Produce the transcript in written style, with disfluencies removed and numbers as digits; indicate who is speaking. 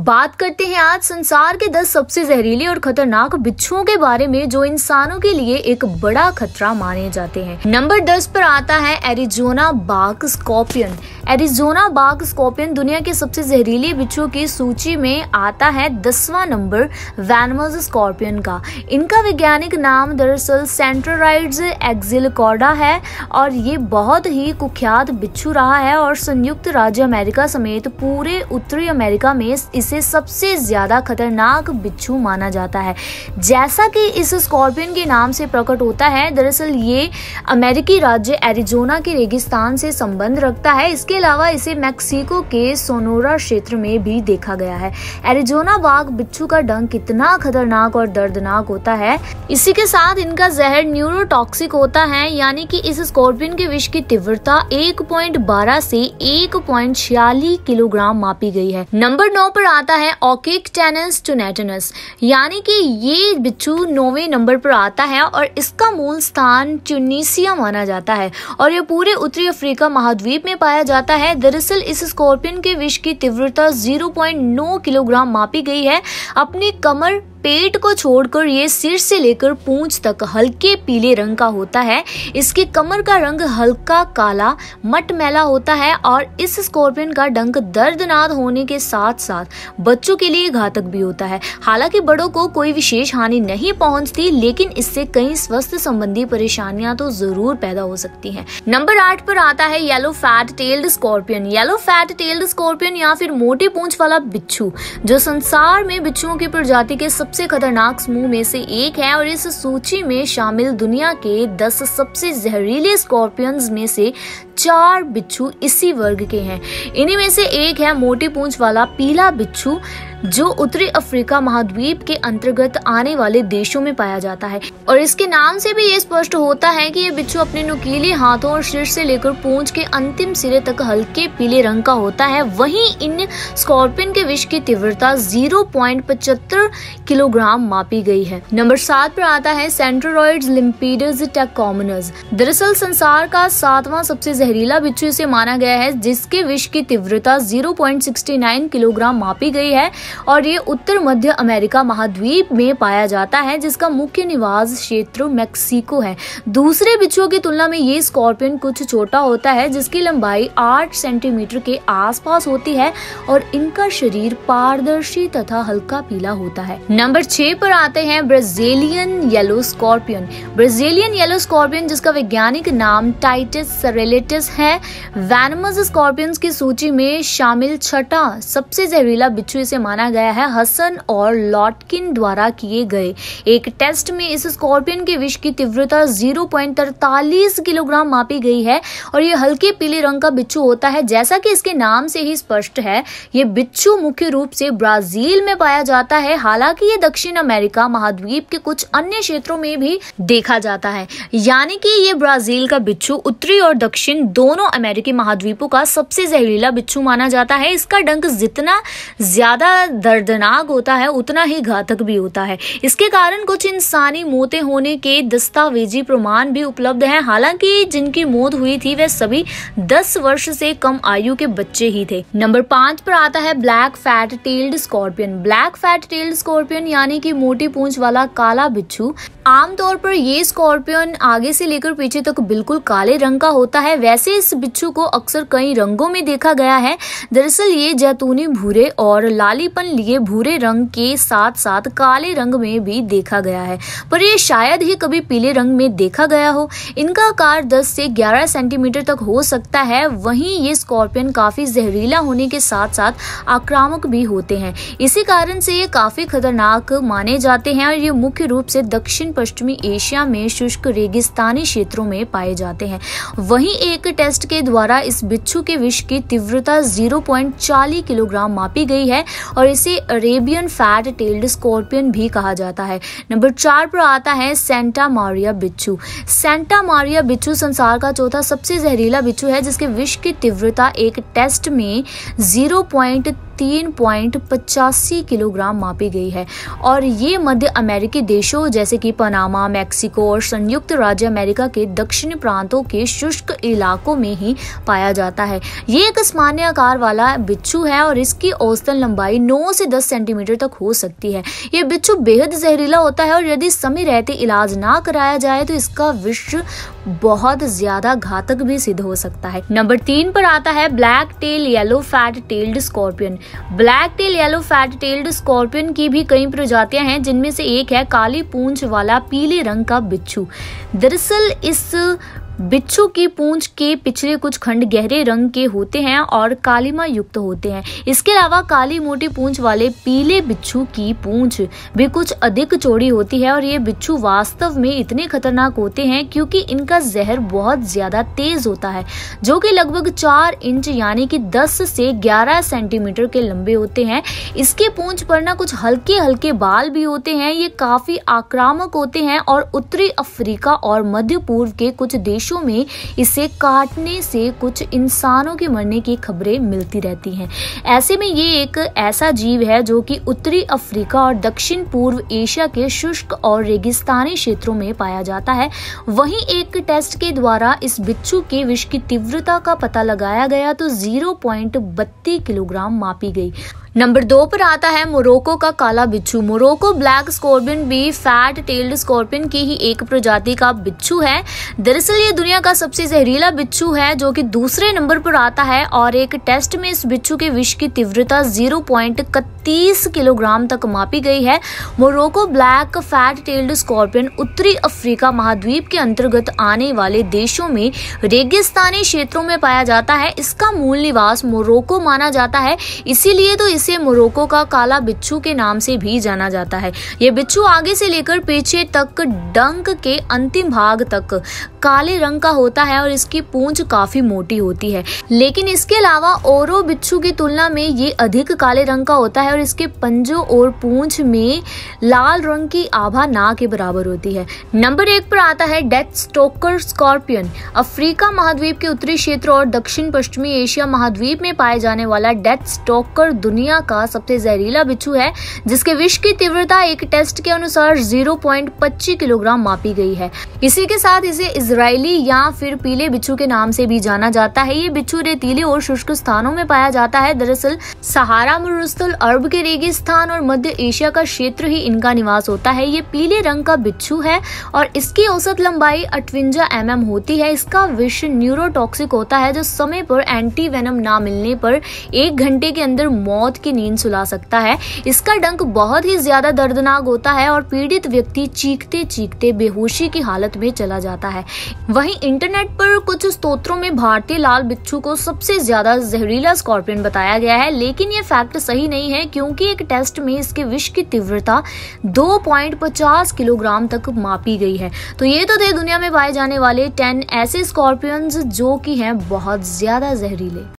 Speaker 1: बात करते हैं आज संसार के 10 सबसे जहरीले और खतरनाक बिच्छुओं के बारे में जो इंसानों के लिए एक बड़ा खतरा माने जाते हैं। नंबर 10 पर आता है एरिज़ोना बाघ स्कॉर्पियन। एरिज़ोना बाघ स्कॉर्पियन दुनिया के सबसे जहरीले बिच्छुओं की सूची में आता है 10वां नंबर वेनमस स्कॉर्पियन का। इनका वैज्ञानिक नाम दरअसल सेंट्रोराइड्स एक्सिलिकॉर्डा है और ये बहुत ही कुख्यात बिच्छू रहा है और संयुक्त राज्य अमेरिका समेत पूरे उत्तरी अमेरिका में इसे सबसे ज्यादा खतरनाक बिच्छू माना जाता है। जैसा कि इस स्कॉर्पियन के नाम से प्रकट होता है, दरअसल ये अमेरिकी राज्य एरिज़ोना के रेगिस्तान से संबंध रखता है। इसके अलावा इसे मैक्सिको के सोनोरा क्षेत्र में भी देखा गया है। एरिज़ोना बाघ बिच्छू का डंक कितना खतरनाक और दर्दनाक होता है। इसी के साथ इनका जहर न्यूरोटॉक्सिक होता है, यानी कि इस स्कॉर्पियन के विष की तीव्रता 1.12 से 1.46 किलोग्राम मापी गई है। नंबर 9 पर आता है ओकिकटेनस टुनेटनस, यानी कि ये बिच्छू 9वें नंबर पर आता है और इसका मूल स्थान ट्यूनीसिया माना जाता है और यह पूरे उत्तरी अफ्रीका महाद्वीप में पाया जाता है। दरअसल इस स्कॉर्पियन के विष की तीव्रता 0.9 किलोग्राम मापी गई है। अपनी कमर पेट को छोड़कर ये सिर से लेकर पूंछ तक हल्के पीले रंग का होता है। इसकी कमर का रंग हल्का काला मटमैला होता है और इस स्कॉर्पियन का डंक दर्दनाक होने के साथ साथ बच्चों के लिए घातक भी होता है। हालांकि बड़ों को कोई विशेष हानि नहीं पहुंचती, लेकिन इससे कई स्वास्थ्य संबंधी परेशानियां तो जरूर पैदा हो सकती हैं। नंबर 8 पर आता है yellow fat tailed scorpion. Yellow fat tailed scorpion या फिर मोटी पूंछ वाला बिच्छू जो संसार में बिच्छुओं की प्रजाति के सबसे खतरनाक समूह में से एक है और इस सूची में शामिल दुनिया के 10 सबसे जहरीले स्कॉर्पियंस में से 4 बिच्छू इसी वर्ग के हैं। इन्हीं में से एक है मोटी पूंछ वाला पीला बिच्छू जो उत्तरी अफ्रीका महाद्वीप के अंतर्गत आने वाले देशों में पाया जाता है और इसके नाम से भी ये स्पष्ट होता है कि ये बिच्छू अपने नुकीले हाथों और सिर से लेकर पूंछ के अंतिम सिरे तक हल्के पीले रंग का होता है। वहीं इन स्कॉर्पियन के विष की तीव्रता 0.75 किलोग्राम मापी गई है। नंबर 7 पर आता है सेंट्रोराइड्स लिम्पिडस टैकोमनस। दरअसल संसार का 7वां सबसे जहरीला बिच्छू इसे माना गया है, जिसके विष की तीव्रता 0.69 किलोग्राम मापी गई है और ये उत्तर मध्य अमेरिका महाद्वीप में पाया जाता है, जिसका मुख्य निवास क्षेत्र मैक्सिको है। दूसरे बिच्छुओं की तुलना में ये स्कॉर्पियन कुछ छोटा होता है, जिसकी लंबाई 8 सेंटीमीटर के आसपास होती है और इनका शरीर पारदर्शी तथा हल्का पीला होता है। नंबर 6 पर आते हैं Brazilian yellow scorpion. Brazilian yellow scorpion, जिसका वैज्ञानिक नाम टाइटस सरेलिटस है, वेनमस स्कॉर्पियंस की सूची में शामिल 6ठा सबसे जहरीला बिच्छू इसे माना गया है। हसन और लॉटकिन द्वारा किए गए एक टेस्ट में इस स्कॉर्पियन के विष की तीव्रता 0.43 किलोग्राम मापी गई है और ये हल्के पीले रंग का बिच्छू होता है। जैसा कि इसके नाम से ही स्पष्ट है, ये बिच्छू मुख्य रूप से ब्राजील में पाया जाता है। हालांकि ये दक्षिण अमेरिका महाद्वीप के कुछ अन्य क्षेत्रों में भी देखा जाता है, यानी कि ये ब्राजील का बिच्छू उत्तरी और दक्षिण दोनों अमेरिकी महाद्वीपों का सबसे जहरीला बिच्छू माना जाता है। इसका डंक जितना ज्यादा दर्दनाक होता है उतना ही घातक भी होता है। इसके कारण कुछ इंसानी मौतें होने के दस्तावेजी प्रमाण भी उपलब्ध हैं। हालांकि जिनकी मौत हुई थी वे सभी 10 वर्ष से कम आयु के बच्चे ही थे। नंबर 5 पर आता है black fat tailed scorpion. Black fat tailed scorpion यानी कि मोटी पूंछ वाला काला बिच्छू। आमतौर पर ये स्कॉर्पियन आगे से लेकर पीछे तक बिल्कुल काले रंग का होता है। वैसे इस बिच्छू को अक्सर कई रंगों में देखा गया है। दरअसल ये जैतूनी भूरे और लालीपन लिए भूरे रंग के साथ साथ काले रंग में भी देखा गया है, पर ये शायद ही कभी पीले रंग में देखा गया हो। इनका आकार 10 से 11 सेंटीमीटर तक हो सकता है। वहीं ये स्कॉर्पियन काफी जहरीला होने के साथ साथ आक्रामक भी होते हैं। इसी कारण से ये काफी खतरनाक माने जाते हैं और ये मुख्य रूप से दक्षिण पश्चिमी एशिया में शुष्क रेगिस्तानी क्षेत्रों में पाए जाते हैं। वहीं एक टेस्ट के द्वारा इस बिच्छू के विष की तीव्रता 0.40 किलोग्राम मापी गई है और इसे अरेबियन फैट टेल्ड स्कॉर्पियन भी कहा जाता है। नंबर 4 पर आता है सेंटा मारिया बिच्छू। सेंटा मारिया बिच्छू संसार का चौथा सबसे जहरीला बिच्छू है, जिसके विष की तीव्रता एक टेस्ट में 0.30 3.85 किलोग्राम मापी गई है और ये मध्य अमेरिकी देशों जैसे कि पनामा, मैक्सिको और संयुक्त राज्य अमेरिका के दक्षिणी प्रांतों के शुष्क इलाकों में ही पाया जाता है। ये एक सामान्य आकार वाला बिच्छू है और इसकी औसतन लंबाई 9 से 10 सेंटीमीटर तक हो सकती है। ये बिच्छू बेहद जहरीला होता है और यदि समय रहते इलाज ना कराया जाए तो इसका विष बहुत ज्यादा घातक भी सिद्ध हो सकता है। नंबर 3 पर आता है black tell yellow fat tailed scorpion. Black tell yellow fat tailed scorpion की भी कई प्रजातियां हैं, जिनमें से एक है काली पूंछ वाला पीले रंग का बिच्छू। दरअसल इस बिच्छू की पूंछ के पिछले कुछ खंड गहरे रंग के होते हैं और कालिमा युक्त होते हैं। इसके अलावा काली मोटी पूंछ वाले पीले बिच्छू की पूंछ भी कुछ अधिक चौड़ी होती है और ये बिच्छू वास्तव में इतने खतरनाक होते हैं क्योंकि इनका जहर बहुत ज्यादा तेज होता है, जो कि लगभग 4 इंच यानी कि 10 से 11 सेंटीमीटर के लंबे होते हैं। इसके पूंछ पर ना कुछ हल्के हल्के बाल भी होते हैं। ये काफी आक्रामक होते हैं और उत्तरी अफ्रीका और मध्य पूर्व के कुछ देशों में इसे काटने से कुछ इंसानों के मरने की खबरें मिलती रहती हैं। ऐसे में ये एक ऐसा जीव है जो कि उत्तरी अफ्रीका और दक्षिण पूर्व एशिया के शुष्क और रेगिस्तानी क्षेत्रों में पाया जाता है। वहीं एक टेस्ट के द्वारा इस बिच्छू के विष की तीव्रता का पता लगाया गया तो 0.32 किलोग्राम मापी गई। नंबर 2 पर आता है मोरक्को का काला बिच्छू। मोरक्को ब्लैक स्कॉर्पियन भी फैट टेल्ड स्कॉर्पियन की ही एक प्रजाति का बिच्छू है। दरअसल ये दुनिया का सबसे जहरीला बिच्छू है जो कि दूसरे नंबर पर आता है और एक टेस्ट में इस बिच्छू के विष की तीव्रता 0.31 किलोग्राम तक मापी गई है। Morocco black fat tailed scorpion उत्तरी अफ्रीका महाद्वीप के अंतर्गत आने वाले देशों में रेगिस्तानी क्षेत्रों में पाया जाता है। इसका मूल निवास मोरक्को माना जाता है, इसीलिए तो इसे मोरक्को का काला बिच्छू के नाम से भी जाना जाता है। ये बिच्छू आगे से लेकर पीछे तक डंक के अंतिम भाग तक काले रंग का होता है और इसकी पूंछ काफी मोटी होती है, लेकिन इसके अलावा औरों बिच्छू की तुलना में ये अधिक काले रंग का होता है और इसके पंजों और पूंछ में लाल रंग की आभा ना के बराबर होती है। नंबर 1 पर आता है डेथ स्टोकर स्कॉर्पियन। अफ्रीका महाद्वीप के उत्तरी क्षेत्र और दक्षिण पश्चिमी एशिया महाद्वीप में पाए जाने वाला डेथ स्टोकर दुनिया का सबसे जहरीला बिच्छू है, जिसके विष की तीव्रता एक टेस्ट के अनुसार 0.25 किलोग्राम मापी गई है। इसी के साथ इसे इजरायली या फिर पीले बिच्छू के नाम से भी जाना जाता है। ये बिच्छू रेतीले और शुष्क स्थानों में पाया जाता है। दरअसल सहारा मरुस्थल, अरब के रेगिस्तान और मध्य एशिया का क्षेत्र ही इनका निवास होता है। ये पीले रंग का बिच्छू है और इसकी औसत लंबाई 58 mm होती है। इसका विष न्यूरोटॉक्सिक होता है जो समय पर एंटी वेनम ना मिलने पर 1 घंटे के अंदर मौत की नींद सुला सकता है। इसका डंक बहुत ही ज्यादा दर्दनाक होता है और पीड़ित व्यक्ति चीखते चीखते बेहोशी की हालत में चला जाता है। वहीं इंटरनेट पर कुछ स्तोत्रों में भारतीय लाल बिच्छू को सबसे ज्यादा जहरीला स्कॉर्पियन बताया गया है, लेकिन ये फैक्ट सही नहीं है क्योंकि एक टेस्ट में इसके विष की तीव्रता 2.50 किलोग्राम तक मापी गई है। तो ये तो थे दुनिया में पाए जाने वाले 10 ऐसे स्कॉर्पियंस जो कि हैं बहुत ज्यादा जहरीले।